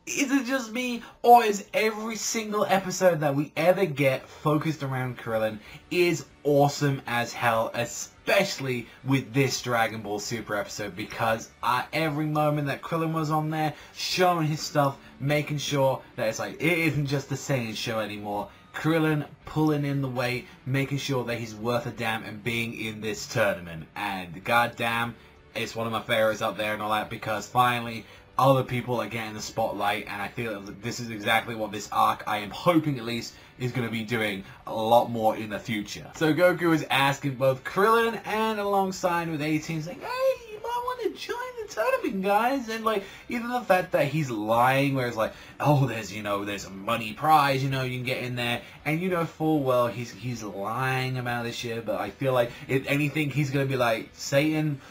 is it just me, or is every single episode that we ever get focused around Krillin is awesome as hell, especially with this Dragon Ball Super episode, because every moment that Krillin was on there, showing his stuff, making sure that it's like, it isn't just a Saiyan show anymore. Krillin pulling in the weight, making sure that he's worth a damn and being in this tournament. And goddamn, it's one of my favorites up there and all that, because finally other people are getting the spotlight, and I feel that this is exactly what this arc, I am hoping at least, is going to be doing a lot more in the future. So Goku is asking both Krillin and alongside with 18, saying, hey, you might want to join the tournament, guys. And like, even the fact that he's lying, where it's like, oh, there's, you know, there's a money prize, you know, you can get in there, and you know full well he's lying about this shit. But I feel like if anything, he's going to be like, Satan,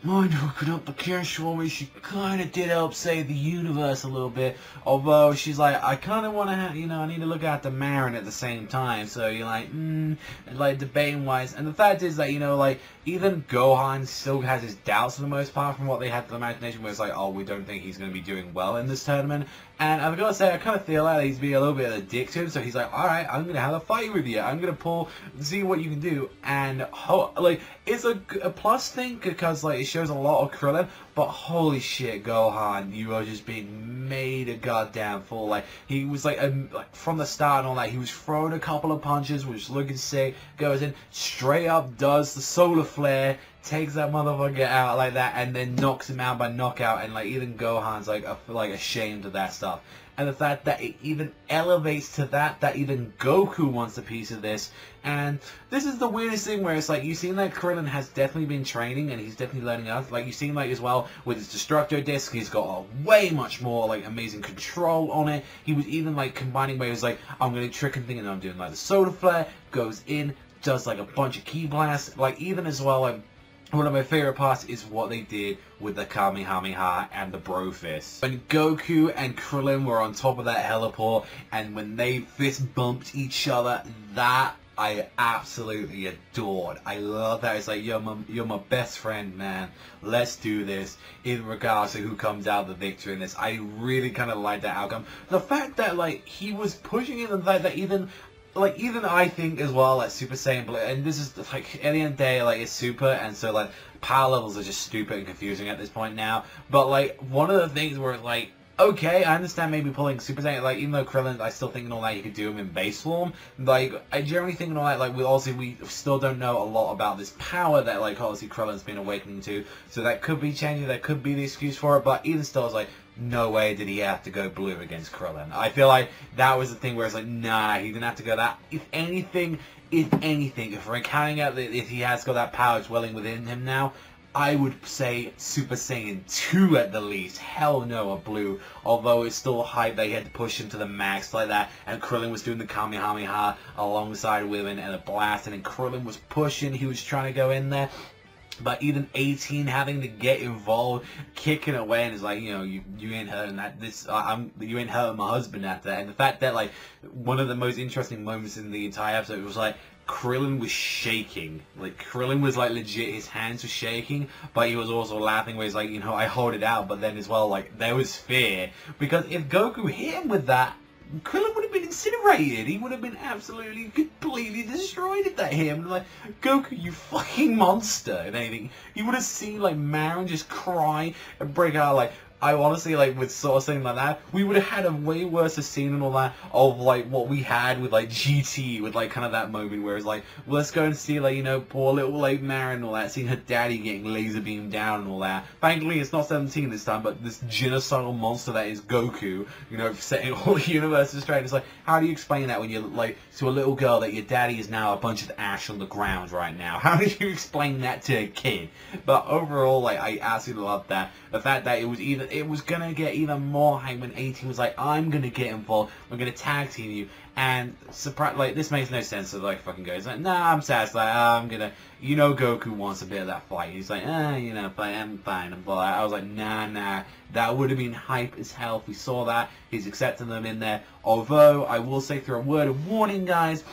mind hooking up the cash for me. She kind of did help save the universe a little bit. Although she's like, I kind of want to have, you know, I need to look after Marin at the same time. So you're like, like debating wise. And the fact is that, you know, like, even Gohan still has his doubts for the most part from what they had to the imagination, where it's like, oh, we don't think he's going to be doing well in this tournament. And I've got to say, I kind of feel like he's being a little bit of a dick to him. So he's like, alright, I'm going to have a fight with you. I'm going to see what you can do. And, like, it's a plus thing, because, like, it shows a lot of Krillin. But holy shit, Gohan, you are just being made a goddamn fool. Like, he was like from the start and all that, he was throwing a couple of punches, was looking sick, goes in, straight up does the solar flare, takes that motherfucker out like that, and then knocks him out by knockout. And like, even Gohan's like ashamed of that stuff. And the fact that it even elevates to that even Goku wants a piece of this. And this is the weirdest thing, where it's like, you seem like Krillin has definitely been training, and he's definitely learning enough. Like, you seem like as well with his Destructo Disc, he's got a way much more like amazing control on it. He was even like combining where he was like, I'm gonna trick and think, and I'm doing like the solar flare, goes in, does like a bunch of ki blasts. Like, even as well, like, one of my favorite parts is what they did with the Kamehameha and the Bro Fist. When Goku and Krillin were on top of that heliport, and when they fist bumped each other, that I absolutely adored. I love that. It's like, you're my best friend, man. Let's do this. In regards to who comes out the victor in this, I really kind of like that outcome. The fact that like he was pushing it, and the fact that even I think as well, like Super Saiyan Blue, and this is like, at the end of the day, like, it's Super, and so like power levels are just stupid and confusing at this point now. But like, one of the things where like, okay, I understand maybe pulling Super Saiyan, like, even though Krillin, I still think and all that, you could do him in base form. Like, I generally think and all that, like, we still don't know a lot about this power that, like, obviously Krillin's been awakening to. So that could be changing, that could be the excuse for it, but even still, it's like, no way did he have to go blue against Krillin. I feel like that was the thing where it's like, nah, he didn't have to go that. If anything, if we're counting out that if he has got that power dwelling within him now, I would say Super Saiyan 2 at the least. Hell no, a blue. Although it's still hype that he had to push him to the max like that. And Krillin was doing the Kamehameha alongside with him and a blast. And then Krillin was pushing. He was trying to go in there. But even 18 having to get involved, kicking away, and it's like, you know, you ain't hurting that. You ain't hurting my husband at that. And the fact that like one of the most interesting moments in the entire episode was like Krillin was shaking. Like, Krillin was like legit, his hands were shaking, but he was also laughing where he's like, you know, I hold it out. But then as well, like, there was fear, because if Goku hit him with that, Krillin would have been incinerated. He would have been absolutely, completely destroyed if that hit him. Like, Goku, you fucking monster. If anything, you would have seen, like, Marin just cry and break out, like, I honestly, like, with sort of something like that, we would have had a way worse scene and all that of, like, what we had with, like, GT, with, like, kind of that moment where it's like, well, let's go and see, like, you know, poor little, like, Marin and all that, seeing her daddy getting laser beamed down and all that. Thankfully, it's not 17 this time, but this genocidal monster that is Goku, you know, setting all the universes straight. It's like, how do you explain that when you're, like, to a little girl that your daddy is now a bunch of ash on the ground right now? How do you explain that to a kid? But overall, like, I absolutely love that. The fact that it was gonna get even more hype when 18 was like, I'm gonna get involved, we're gonna tag team you, and surprise, like, this makes no sense. So like, fucking goes like, nah, I'm satisfied. I'm gonna, you know, Goku wants a bit of that fight. He's like, you know, I'm fine. But I was like, nah, that would have been hype as hell if we saw that. He's accepting them in there. Although I will say, through a word of warning, guys,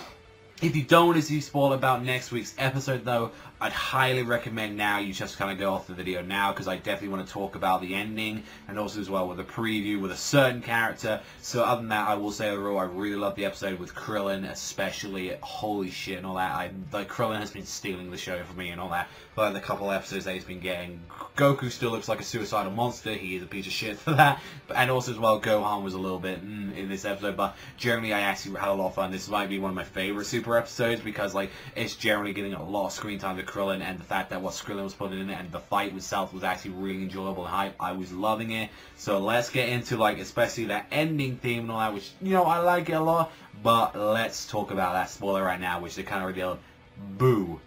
if you don't want to see spoil about next week's episode, though, I'd highly recommend now you just kind of go off the video now, because I definitely want to talk about the ending, and also as well with a preview with a certain character. So other than that, I will say overall I really love the episode with Krillin, especially. Holy shit and all that. Like, Krillin has been stealing the show for me and all that. Like the couple episodes that he's been getting. Goku still looks like a suicidal monster. He is a piece of shit for that. And also as well, Gohan was a little bit in this episode, but generally I actually had a lot of fun. This might be one of my favorite Super episodes, because like it's generally getting a lot of screen time to Krillin, and the fact that what Krillin was putting in it and the fight itself was actually really enjoyable and hype. I was loving it. So let's get into, like, especially that ending theme and all that, which, you know, I like it a lot, but let's talk about that spoiler right now, which they kind of revealed. Boo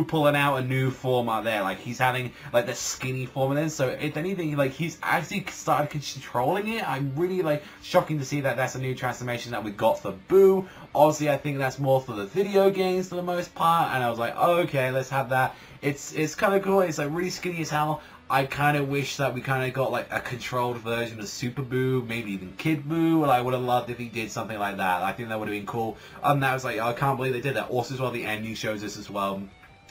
pulling out a new form out there. Like, he's having like the skinny form of this, so if anything, like, he's actually started controlling it. I'm really, like, shocking to see that that's a new transformation that we got for Boo. Obviously I think that's more for the video games for the most part, and I was like, oh, okay, let's have that. It's kind of cool. It's like really skinny as hell. I kind of wish that we kind of got like a controlled version of Super Boo, maybe even Kid Boo. I would have loved if he did something like that. I think that would have been cool. And that was like, I can't believe they did that. Also as well, the ending shows this as well.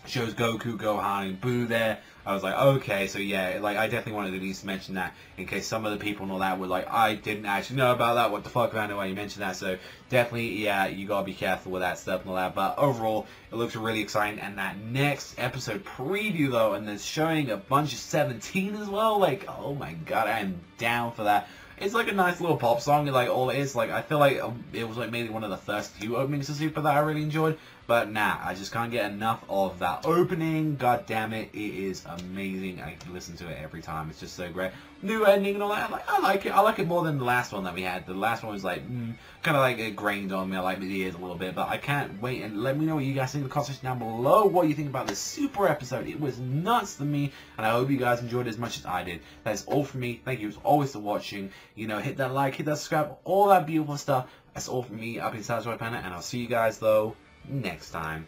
Shows Goku, Gohan, and Boo there. I was like, okay, so yeah, like, I definitely wanted to at least mention that, in case some of the people and all that were like, I didn't actually know about that, what the fuck, I don't know why you mentioned that. So definitely, yeah, you gotta be careful with that stuff and all that. But overall, it looks really exciting. And that next episode preview though, and then showing a bunch of 17 as well, like, oh my god, I am down for that. It's like a nice little pop song, like all it is. Like, I feel like it was like maybe one of the first few openings of Super that I really enjoyed. But nah, I just can't get enough of that opening. God damn it, it is amazing. I can listen to it every time. It's just so great. New ending and all that. I like it. I like it more than the last one that we had. The last one was like kind of like it grained on me. I like the ears a little bit, but I can't wait. And let me know what you guys think in the comment section down below. What you think about this Super episode? It was nuts to me, and I hope you guys enjoyed it as much as I did. That's all from me. Thank you as always for watching. You know, hit that like, hit that subscribe, all that beautiful stuff. That's all from me. I've been Savagezweipanda, and I'll see you guys though next time.